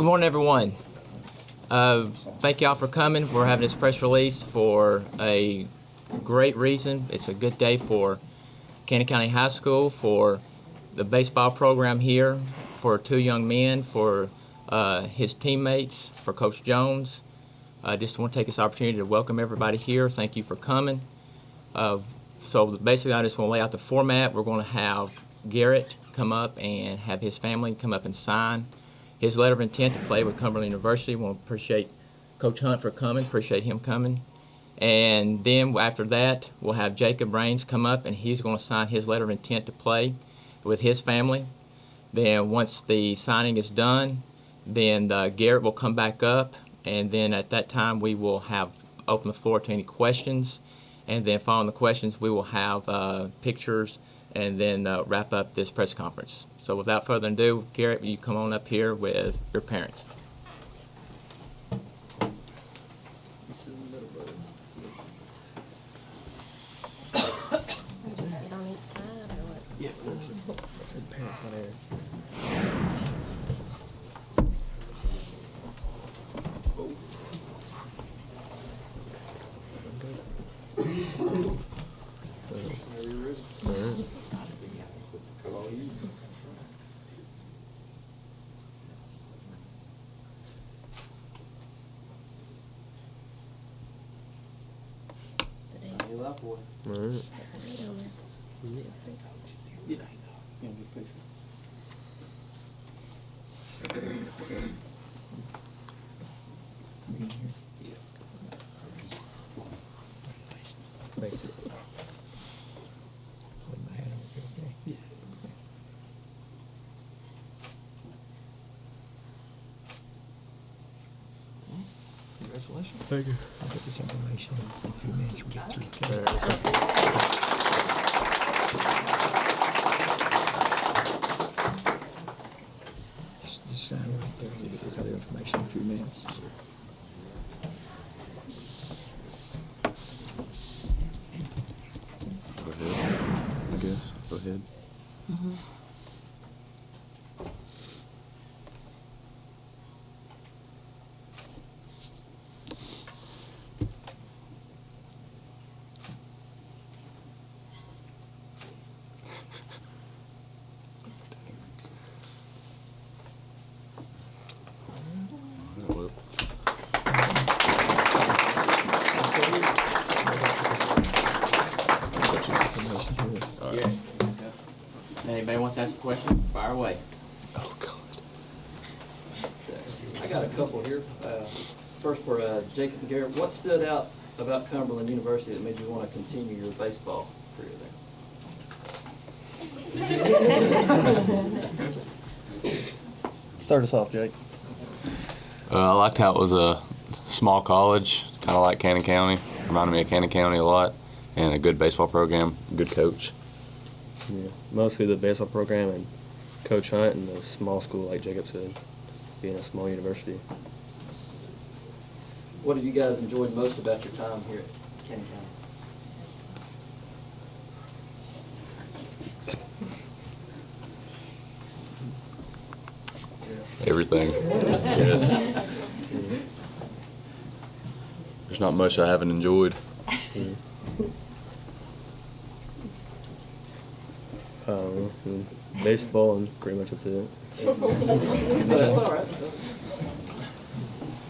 morning, everyone. Thank y'all for coming. We're having this press release for a great reason. It's a good day for Cannon County High School, for the baseball program here, for two young men, for his teammates, for Coach Jones. I just want to take this opportunity to welcome everybody here. Thank you for coming. So basically, I just want to lay out the format. We're going to have Garett come up and have his family come up and sign his letter of intent to play with Cumberland University. We want to appreciate Coach Hunt for coming, appreciate him coming. And then after that, we'll have Jacob Raines come up, and he's going to sign his letter of intent to play with his family. Then once the signing is done, then Garett will come back up, and then at that time we will have open the floor to any questions. And then following the questions, we will have pictures and then wrap up this press conference. So without further ado, Garett, you come on up here with your parents. Just sit on each side or what? Yeah, said parents not there. Thank you. Put my hat on, okay? Yeah. Congratulations. Thank you. I'll get this information in a few minutes. We'll get through. Just sign right there. Get this other information in a few minutes. Go ahead, I guess. Go ahead. Mm-hmm. Anybody wants to ask a question? Fire away. Oh, God. I got a couple here. First for Jacob and Garett. What stood out about Cumberland University that made you want to continue your baseball career there? Start us off, Jake. I liked how it was a small college, kind of like Cannon County. Reminded me of Cannon County a lot, and a good baseball program, good coach. Yeah, mostly the baseball program and Coach Hunt and the small school, like Jacob said, being a small university. What have you guys enjoyed most about your time here at Cannon County? Everything. Yes. There's not much I haven't enjoyed. Baseball, and pretty much that's it. That's all right.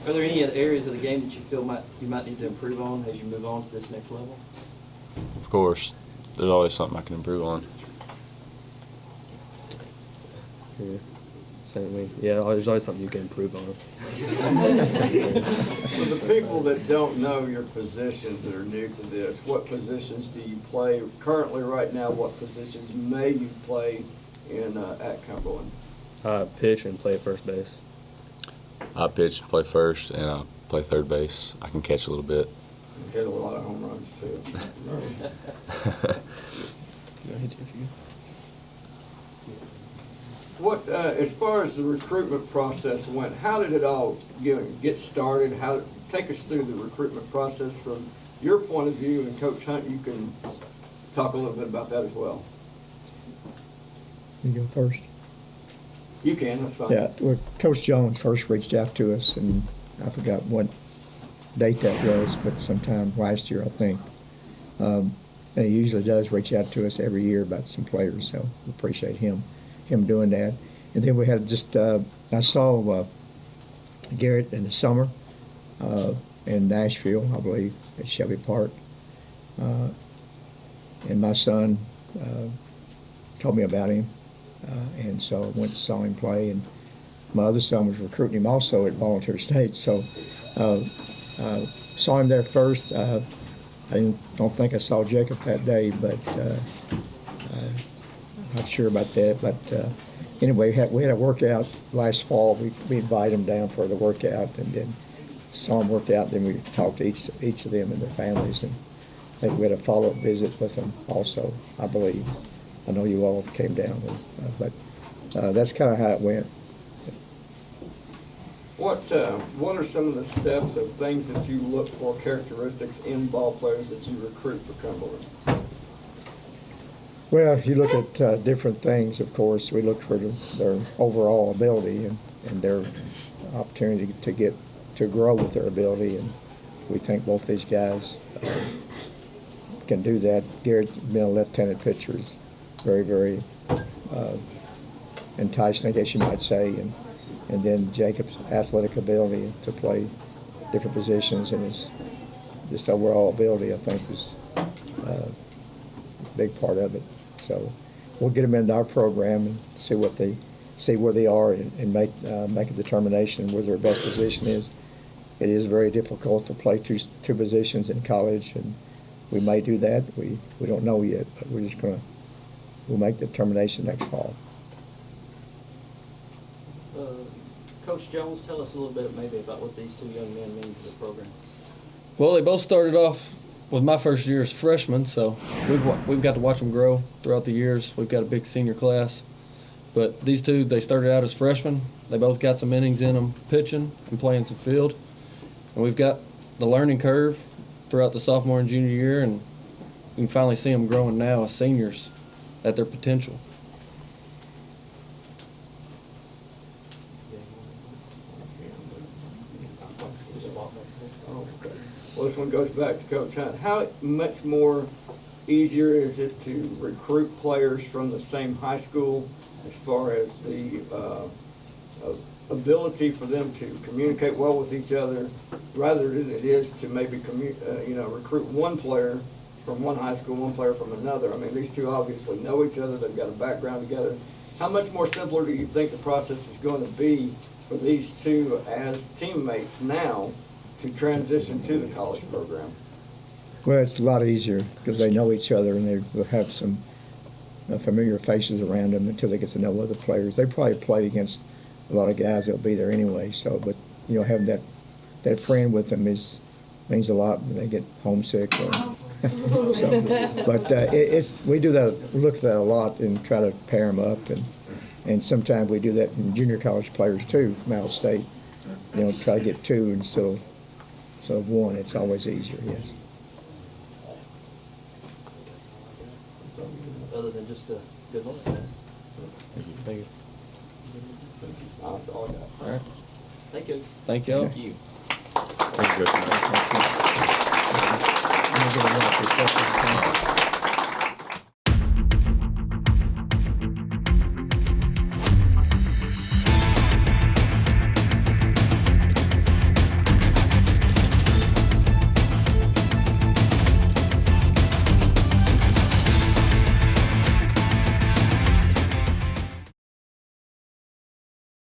Are there any other areas of the game that you feel you might need to improve on as you move on to this next level? Of course, there's always something I can improve on. Yeah. Same way. Yeah, there's always something you can improve on. For the people that don't know your positions that are new to this, what positions do you play currently right now? What positions may you play in at Cumberland? Pitch and play at first base. I pitch, play first, and I play third base. I can catch a little bit. You hit a lot of home runs too. What, as far as the recruitment process went, how did it all get started? Take us through the recruitment process from your point of view, and Coach Hunt, you can talk a little bit about that as well. You go first. You can, that's fine. Yeah, well, Coach Jones first reached out to us, and I forgot what date that was, but sometime last year, I think. And he usually does reach out to us every year about some players, so we appreciate him doing that. And then we had I saw Garett in the summer in Nashville, I believe, at Shelby Park. And my son told me about him, and so I went and saw him play. And my other son was recruiting him also at Volunteer State, so saw him there first. I don't think I saw Jacob that day, but I'm not sure about that. But anyway, we had a workout last fall. We invited them down for the workout, and then saw them work out. Then we talked to each of them and their families, and I think we had a follow-up visit with them also, I believe. I know you all came down, but that's kind of how it went. What are some of the steps of things that you look for, characteristics in ball players that you recruit for Cumberland? Well, you look at different things, of course. We look for their overall ability and their opportunity to grow with their ability, and we think both these guys can do that. Garett, being a left-handed pitcher, is very, very enticing, I guess you might say, and then Jacob's athletic ability to play different positions and his just overall ability, I think, is a big part of it. So we'll get them into our program and see where they are and make a determination where their best position is. It is very difficult to play two positions in college, and we may do that. We don't know yet, but we'll make the determination next fall. Coach Jones, tell us a little bit maybe about what these two young men mean to the program. Well, they both started off with my first year as freshmen, so we've got to watch them grow throughout the years. We've got a big senior class. But these two, they started out as freshmen. They both got some innings in them pitching and playing some field. And we've got the learning curve throughout the sophomore and junior year, and you can finally see them growing now as seniors at their potential. Okay. Well, this one goes back to Coach Hunt. How much more easier is it to recruit players from the same high school as far as the ability for them to communicate well with each other, rather than it is to maybe recruit one player from one high school, one player from another? I mean, these two obviously know each other. They've got a background together. How much more simpler do you think the process is going to be for these two as teammates now to transition to the college program? Well, it's a lot easier because they know each other and they will have some familiar faces around them until they get to know other players. They probably played against a lot of guys that'll be there anyway. So, but having that friend with them means a lot when they get homesick. We do that. We look at that a lot and try to pair them up, and sometimes we do that in junior college players too from out of state. Try to get two instead of one. It's always easier. Yes. Other than just a good luck. Thank you. That's all I got. All right. Thank you. Thank y'all. Thank you. Thank you, Coach. I'm gonna get a lot of respect for the team.